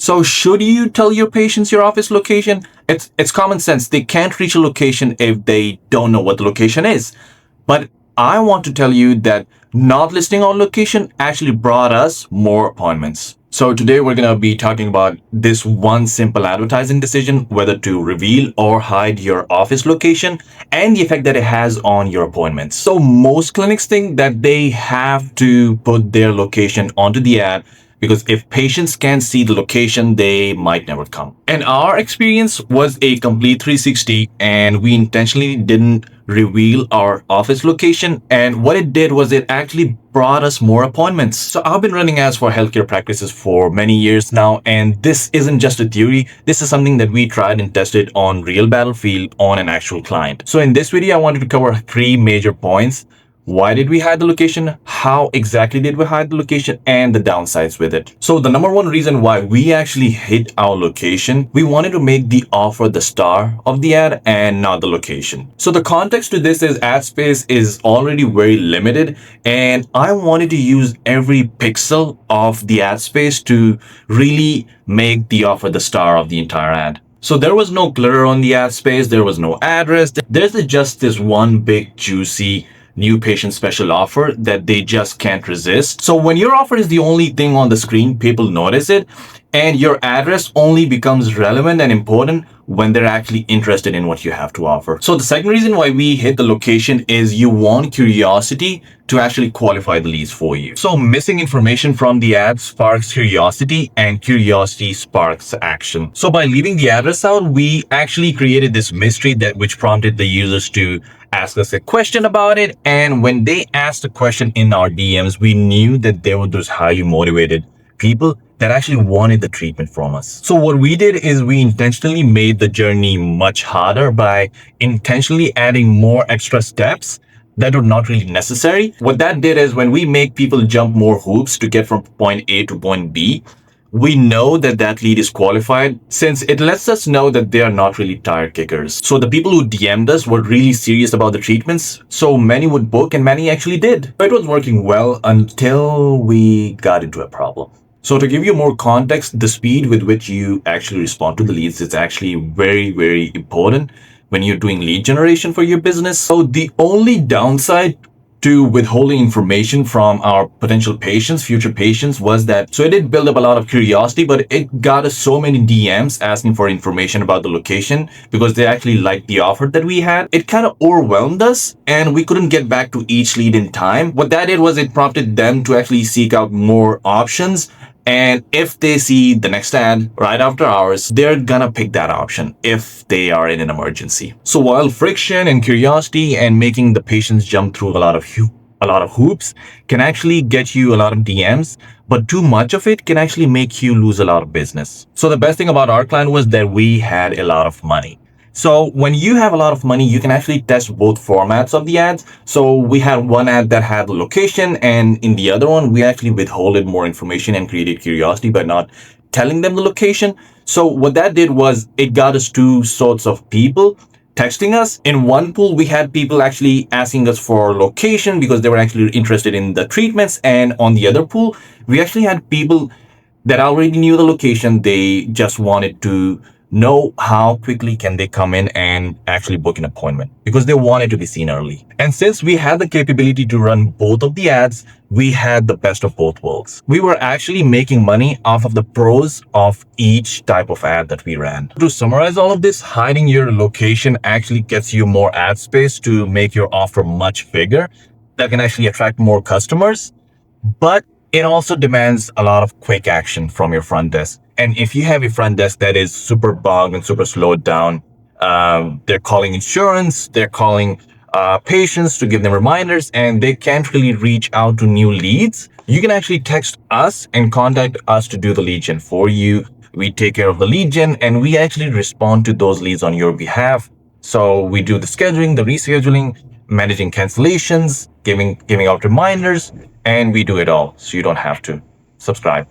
So should you tell your patients your office location? It's common sense. They can't reach a location if they don't know what the location is. But I want to tell you that not listing our location actually brought us more appointments. So today we're going to be talking about this one simple advertising decision, whether to reveal or hide your office location and the effect that it has on your appointments. So most clinics think that they have to put their location onto the ad because if patients can't see the location, they might never come. And our experience was a complete 360, and we intentionally didn't reveal our office location. And what it did was it actually brought us more appointments. So I've been running ads for healthcare practices for many years now, and this isn't just a theory. This is something that we tried and tested on real battlefield on an actual client. So in this video, I wanted to cover 3 major points. Why did we hide the location? How exactly did we hide the location? And the downsides with it. So the number one reason why we actually hid our location, we wanted to make the offer the star of the ad and not the location. So the context to this is ad space is already very limited, and I wanted to use every pixel of the ad space to really make the offer the star of the entire ad. So there was no clutter on the ad space. There was no address. There's just this one big juicy new patient special offer that they just can't resist. So when your offer is the only thing on the screen, people notice it, and your address only becomes relevant and important when they're actually interested in what you have to offer. So the second reason why we hit the location is you want curiosity to actually qualify the leads for you. So missing information from the ad sparks curiosity, and curiosity sparks action. So by leaving the address out, we actually created this mystery which prompted the users to ask us a question about it. And when they asked a question in our DMs, we knew that there were those highly motivated people that actually wanted the treatment from us. So what we did is we intentionally made the journey much harder by intentionally adding more extra steps that were not really necessary. What that did is when we make people jump more hoops to get from point A to point B, we know that that lead is qualified since it lets us know that they are not really tire kickers. So the people who DM'd us were really serious about the treatments. So many would book and many actually did. It was working well until we got into a problem. So to give you more context, the speed with which you actually respond to the leads is actually very, very important when you're doing lead generation for your business. So the only downside to withholding information from our potential patients, future patients, was that, so it did build up a lot of curiosity, but it got us so many DMs asking for information about the location because they actually liked the offer that we had. It kind of overwhelmed us and we couldn't get back to each lead in time. What that did was it prompted them to actually seek out more options. And if they see the next ad right after ours, they're gonna pick that option if they are in an emergency. So while friction and curiosity and making the patients jump through a lot of hoops can actually get you a lot of DMs, but too much of it can actually make you lose a lot of business. So the best thing about our client was that we had a lot of money. So when you have a lot of money, you can actually test both formats of the ads. So we had one ad that had the location, and in the other one, we actually withholded more information and created curiosity by not telling them the location. So what that did was it got us 2 sorts of people texting us. In one pool, we had people actually asking us for location because they were actually interested in the treatments. And on the other pool, we actually had people that already knew the location. They just wanted to know how quickly can they come in and actually book an appointment because they wanted to be seen early. And since we had the capability to run both of the ads, we had the best of both worlds. We were actually making money off of the pros of each type of ad that we ran. To summarize all of this, hiding your location actually gets you more ad space to make your offer much bigger. That can actually attract more customers, but it also demands a lot of quick action from your front desk. And if you have a front desk that is super bogged and super slowed down, they're calling insurance, they're calling patients to give them reminders, and they can't really reach out to new leads, you can actually text us and contact us to do the lead gen for you. We take care of the lead gen and we actually respond to those leads on your behalf. So we do the scheduling, the rescheduling, managing cancellations, giving out reminders, and we do it all so you don't have to. Subscribe.